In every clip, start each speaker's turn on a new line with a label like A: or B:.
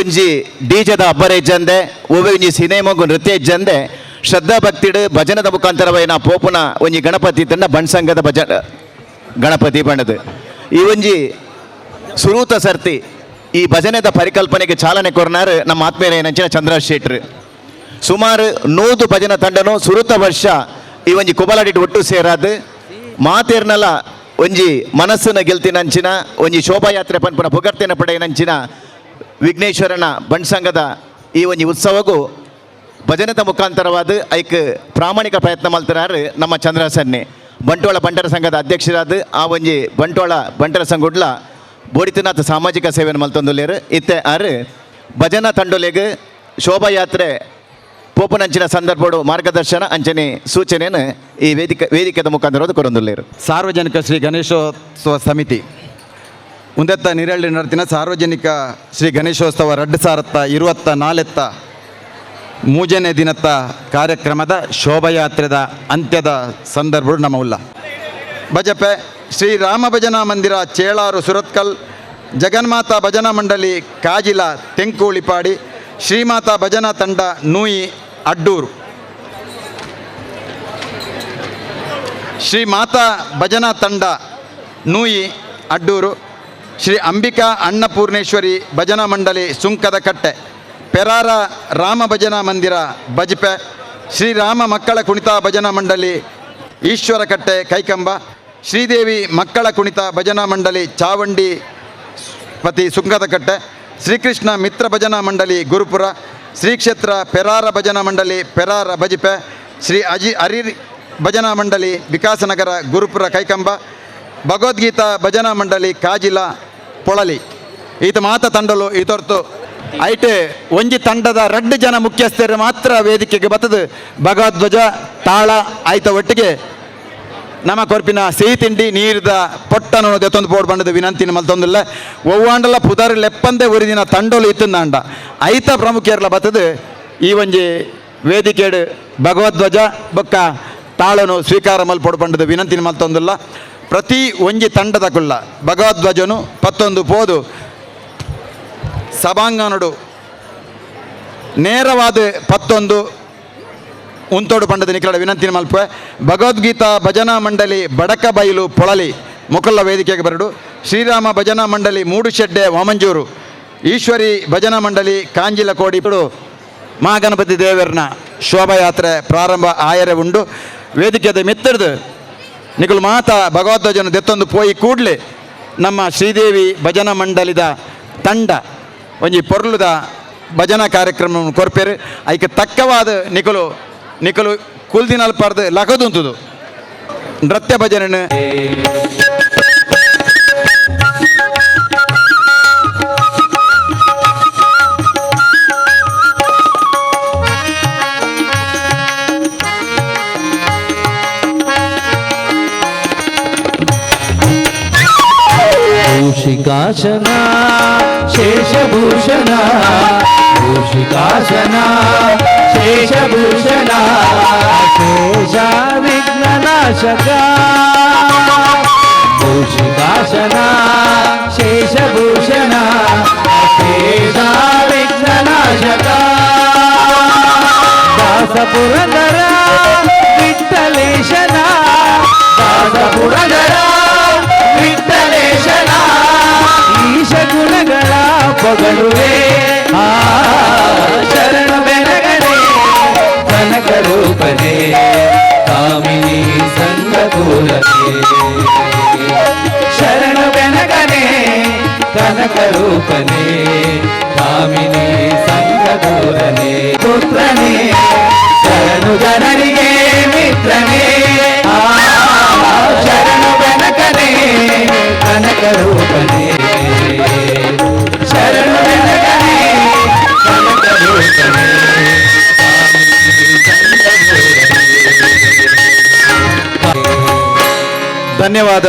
A: ಒಂಜಿ ಡಿಜೆದ ಅಬ್ಬರ ಇಜ್ಜಂದೆ ಒವ್ವೆ ಒಂಜಿ ಸಿನಿಮಾಗು ನೃತ್ಯ ಇಜ್ಜಂದೆ ಶ್ರದ್ಧಾ ಭಕ್ತಿಡ್ ಭಜನದ ಮುಖಾಂತರವೈನ ಪೋಪುನ ಒಂಜಿ ಗಣಪತಿ ತಂಡ ಬಣ್ಸಂಗದ ಗಣಪತಿ ಬಣ್ಣದು ಈ ಒಂಜಿ ಸುರೂತ ಸರ್ತಿ ಈ ಭಜನೆದ ಪರಿಕಲ್ಪನೆಗೆ ಚಾಲನೆ ಕೊರ್ನಾರು ನಮ್ಮ ಆತ್ಮೀಯ ನಂಚಿನ ಚಂದ್ರಶ್ ಶೆಟ್ರು. ಸುಮಾರು 100 ಭಜನಾ ತಂಡನು ಸುರೂತ ವರ್ಷ ಈ ಒಂಜಿ ಕುಬಲಾಡಿಟ್ಟು ಒಟ್ಟು ಸೇರಾದು ಮಾತೇರ್ನಲ ಒಂಜಿ ಮನಸ್ಸನ್ನ ಗೆಲ್ತಿನಂಚಿನ ಒಂಜಿ ಶೋಭಾಯಾತ್ರೆ ಪನ್ಪುನ ಪುಗರ್ತಿನ ಪಡೆಯನಂಚಿನ ವಿಘ್ನೇಶ್ವರನ ಬಣ್ಸಂಗದ ಈ ಒಂಜಿ ಉತ್ಸವಗೂ ಭಜನದ ಮುಖಾಂತರವಾದ ಐಕ್ ಪ್ರಾಮಾಣಿಕ ಪ್ರಯತ್ನ ಮಾಡ್ತಾರೆ ನಮ್ಮ ಚಂದ್ರಸನ್ನೆ ಬಂಟ್ವಾಳ ಬಂಟರ ಸಂಘದ ಅಧ್ಯಕ್ಷರಾದ ಆ ಒಂಜಿ ಬಂಟ್ವಾಳ ಬಂಟರ ಸಂಘಡ್ಲ ಬೋಡಿತನಾಥ ಸಾಮಾಜಿಕ ಸೇವೆಯನ್ನು ಮಲ್ತೊಂದುಲ್ಲೇರು ಇತ್ತೆ ಆರು ಭಜನಾ ತಂಡೊಲೆಗೆ ಶೋಭಾಯಾತ್ರೆ ಪೋಪುನಂಚಿನ ಸಂದರ್ಭಡು ಮಾರ್ಗದರ್ಶನ ಅಂಚನೆ ಸೂಚನೆಯನ್ನು ಈ ವೇದಿಕೆದ ಮುಖಾಂತರ ಕೊರೊಂದುಲ್ಲೇರು.
B: ಸಾರ್ವಜನಿಕ ಶ್ರೀ ಗಣೇಶೋತ್ಸವ ಸಮಿತಿ ಮುಂದೆತ್ತ ನಿರಳ್ಳಿ ನಡೆತಿನ ಸಾರ್ವಜನಿಕ ಶ್ರೀ ಗಣೇಶೋತ್ಸವ 2024 ಮೂಜನೇ ದಿನದ ಕಾರ್ಯಕ್ರಮದ ಶೋಭಾಯಾತ್ರೆದ ಅಂತ್ಯದ ಸಂದರ್ಭ ನಮ್ಮ ಉಲ್ಲ ಭಜಪೆ ಶ್ರೀ ರಾಮ ಭಜನಾ ಮಂದಿರ ಚೇಳಾರು ಸುರತ್ಕಲ್, ಜಗನ್ಮಾತಾ ಭಜನಾ ಮಂಡಳಿ ಕಾಜಿಲ ತೆಂಕುಳಿಪಾಡಿ, ಶ್ರೀಮಾತಾ ಭಜನಾ ತಂಡ ನೂಯಿ ಅಡ್ಡೂರು, ಶ್ರೀ ಮಾತಾ ಭಜನಾ ತಂಡ ನೂಯಿ ಅಡ್ಡೂರು, ಶ್ರೀ ಅಂಬಿಕಾ ಅನ್ನಪೂರ್ಣೇಶ್ವರಿ ಭಜನಾ ಮಂಡಳಿ ಸುಂಕದ ಕಟ್ಟೆ, ಪೆರಾರ ರಾಮ ಭಜನಾ ಮಂದಿರ ಬಜ್ಪೆ, ಶ್ರೀರಾಮ ಮಕ್ಕಳ ಕುಣಿತ ಭಜನಾ ಮಂಡಳಿ ಈಶ್ವರ ಕಟ್ಟೆ ಕೈಕಂಬ, ಶ್ರೀದೇವಿ ಮಕ್ಕಳ ಕುಣಿತ ಭಜನಾ ಮಂಡಳಿ ಚಾವಂಡಿ ಪತಿ ಸುಂಕದ ಕಟ್ಟೆ, ಶ್ರೀಕೃಷ್ಣ ಮಿತ್ರ ಭಜನಾ ಮಂಡಳಿ ಗುರುಪುರ, ಶ್ರೀ ಕ್ಷೇತ್ರ ಪೆರಾರ ಭಜನಾ ಮಂಡಳಿ ಪೆರಾರ ಬಜಿಪೆ, ಶ್ರೀ ಹರಿ ಭಜನಾ ಮಂಡಳಿ ವಿಕಾಸನಗರ ಗುರುಪುರ ಕೈಕಂಬ, ಭಗವದ್ಗೀತಾ ಭಜನಾ ಮಂಡಳಿ ಕಾಜಿಲ ಪೊಳಲಿ ಈತ ಮಾತ ತಂಡಲು ಈತೊರ್ತು ಐಟೆ ಒಂಜಿ ತಂಡದ 2 ಜನ ಮುಖ್ಯಸ್ಥರು ಮಾತ್ರ ವೇದಿಕೆಗೆ ಬರ್ತದೆ. ಭಗವಧ್ವಜ ತಾಳ ಆಯ್ತ ಒಟ್ಟಿಗೆ ನಮ್ಮ ಕೊರ್ಪಿನ ಸಿಹಿ ತಿಂಡಿ ನೀರಿದ ಪೊಟ್ಟನು ದೆತ್ತೊಂದು ಪೋಡ್ ಬಂಡದ ವಿನಂತಿನ ಮಲ್ತೊಂದಿಲ್ಲ ಒವ್ವಾಂಡಲ ಪುದರ್ ಲೆಪ್ಪಂದೆ ಒರಿದಿನ ತಂಡೋಲು ಇತ್ತಂದಾಂಡ ಐತ ಪ್ರಮುಖರ್ಲ ಬರ್ತದೆ. ಈ ಒಂಜಿ ವೇದಿಕೆಡು ಭಗವಧ್ವಜ ಬೊಕ್ಕ ತಾಳನು ಸ್ವೀಕಾರ ಮಲ್ಪೊಡು ಬಂಡದ ವಿನಂತಿನ ಮಲ್ತೊಂದಿಲ್ಲ. ಪ್ರತಿ ಒಂಜಿ ತಂಡದ ಕುಲ್ಲ ಭಗವಧ್ವಜನು 11 ಪೋದು ಸಭಾಂಗಣಡು ನೇರವಾದ 11 ಉಂತೋಡು ಪಂಡದ ನಿಖಲ ವಿನಂತಿನ ಮಲ್ಪ. ಭಗವದ್ಗೀತಾ ಭಜನಾ ಮಂಡಳಿ ಬಡಕ ಬೈಲು ಪೊಳಲಿ ಮುಕಲ್ಲ ವೇದಿಕೆಗೆ ಬರಡು, ಶ್ರೀರಾಮ ಭಜನಾ ಮಂಡಳಿ ಮೂಡುಶೆಡ್ಡೆ ವಾಮಂಜೂರು, ಈಶ್ವರಿ ಭಜನಾ ಮಂಡಳಿ ಕಾಂಜಿಲ ಕೋಡಿ ಮಹಾಗಣಪತಿ ದೇವರನ ಶೋಭಾಯಾತ್ರೆ ಪ್ರಾರಂಭ ಆಯರೆ ಉಂಡು. ವೇದಿಕೆದ ಮಿತ್ತಡ್ದು ನಿಖಲು ಮಾತ ಭಗವಧ್ವಜನ ದೆತ್ತೊಂದು ಪೋಯಿ ಕೂಡಲೇ ನಮ್ಮ ಶ್ರೀದೇವಿ ಭಜನಾ ಮಂಡಳಿದ ತಂಡ ಒಂಜಿ ಪೊರ್ಲುದ ಭಜನಾ ಕಾರ್ಯಕ್ರಮ ಕೊರ್ಪೇರು ಐಕೆ ತಕ್ಕವಾದ ನಿಖಲು ಕುಲ್ದಿನಲ್ಲಿ ಪರ್ದು ಲಗದುಂತುದು ನೃತ್ಯ ಭಜನೆ
C: ಭೂಷಿಕಾಶನ ಶೇಷಭೂಷಣ ಭೂಷಿಕಾಶನ ಶೇಷಭೂಷಣ ಶೇಷ ವಿಘ್ನನಾಶಕ ಭೂಷಿಕಾಶನ ಶೇಷಭೂಷಣ ಶೇಷ ವಿಘ್ನನಾಶಕ ದಾಸಪುರಂದರ ವಿಠ್ಠಲೇಶನ ದಾಸಪುರಂದರ ವಿಠ್ಠಲೇಶನ ಈಶ ಗುಣಗಳ ಪೊಗಳುವೆ ಶರಣು ಬೆನಗಣೆ ಕನಕ ರೂಪನೆ ಕಾಮಿನಿ ಸಂಗಕೂಲನೆ ಶರಣು ಬೆನಗಣೆ ಕನಕ ರೂಪನೆ ಕಾಮಿನಿ ಸಂಗಕೂಲನೆ ಪುತ್ರನೇ ಶರಣು ಜನರಿಗೆ ಮಿತ್ರನೇ ಶರಣು ಬೆನಕನೆ ಕನಕ ರೂಪನೆ ಶರಣು ಬೆನಕನೆ ಕನಕ ರೂಪನೆ
B: ಧನ್ಯವಾದ.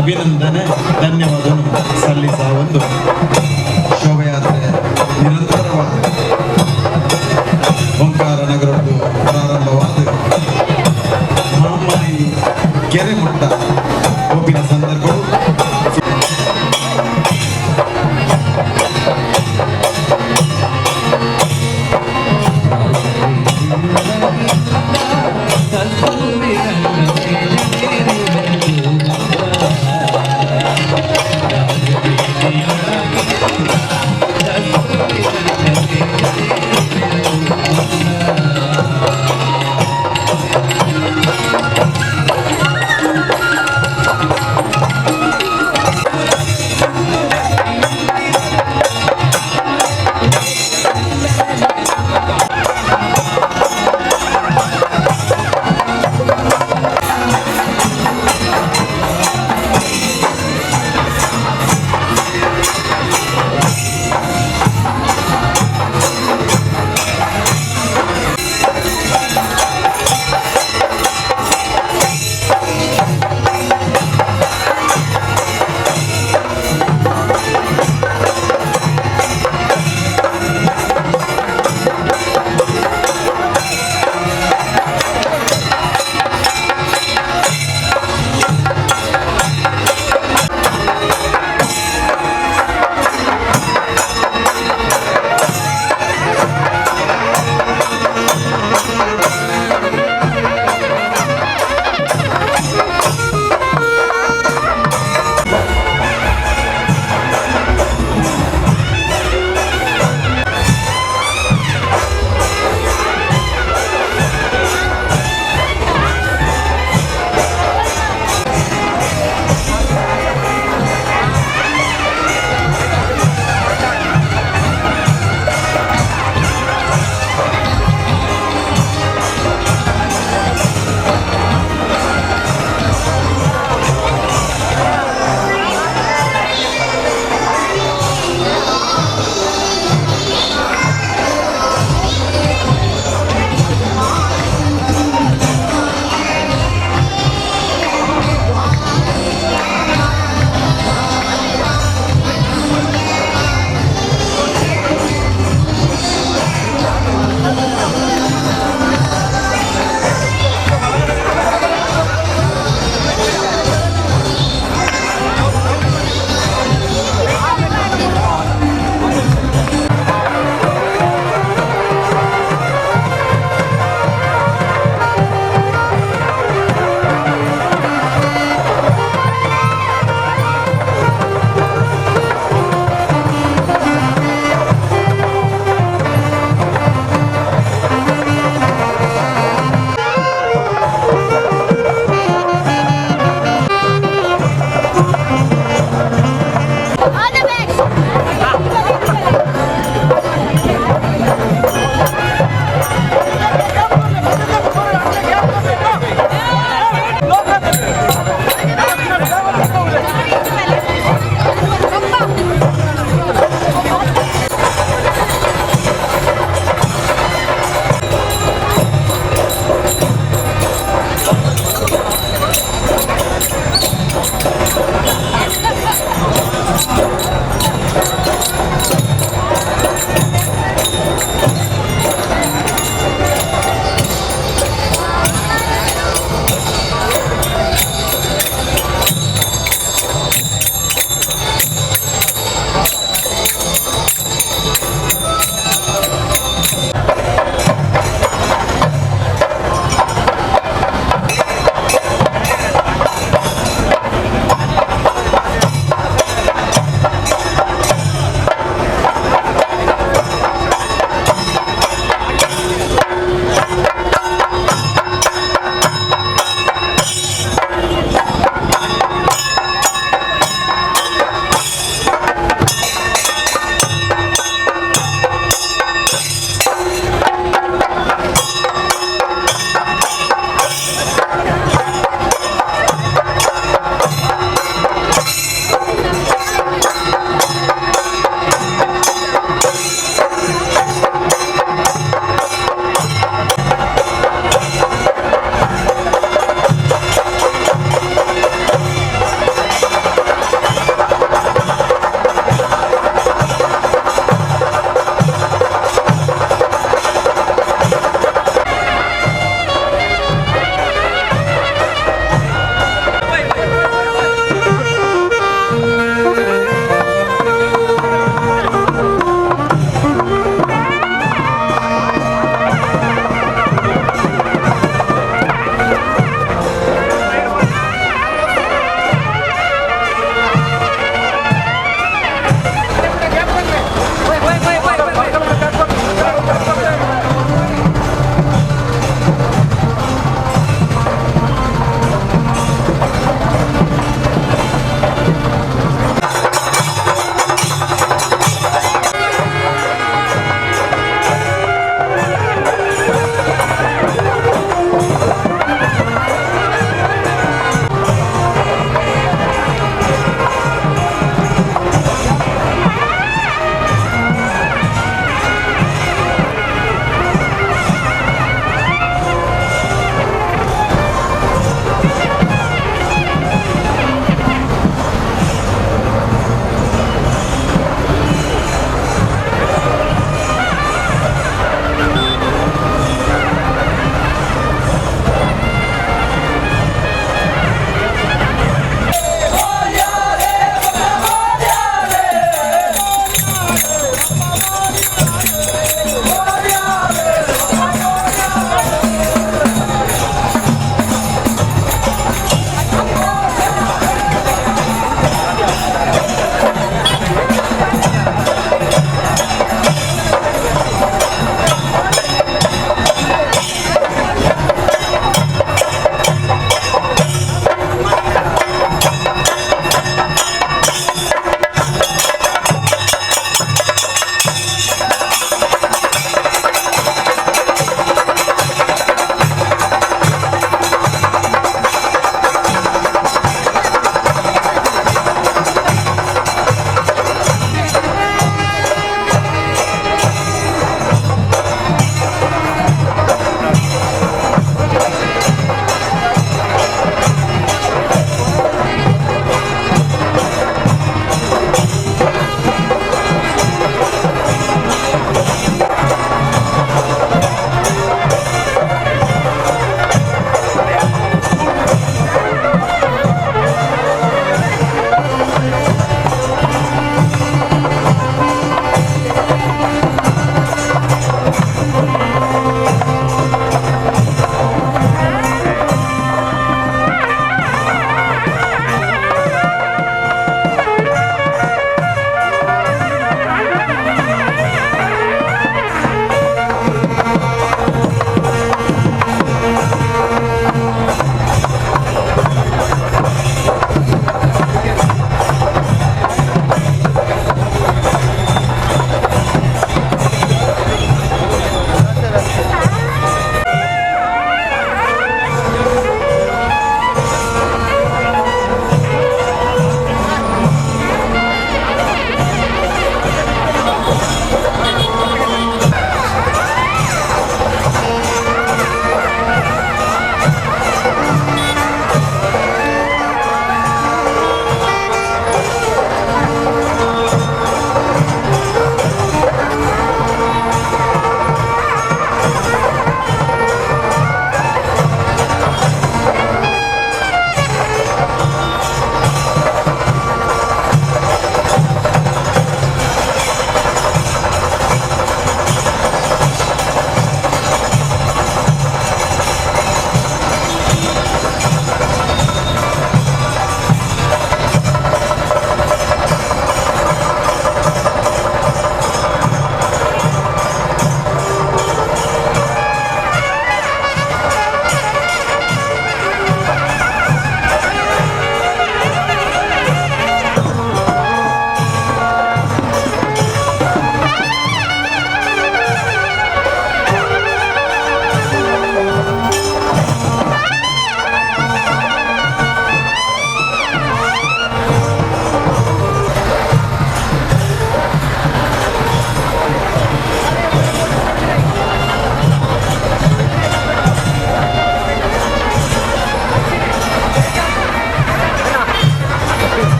D: ಅಭಿನಂದನೆ.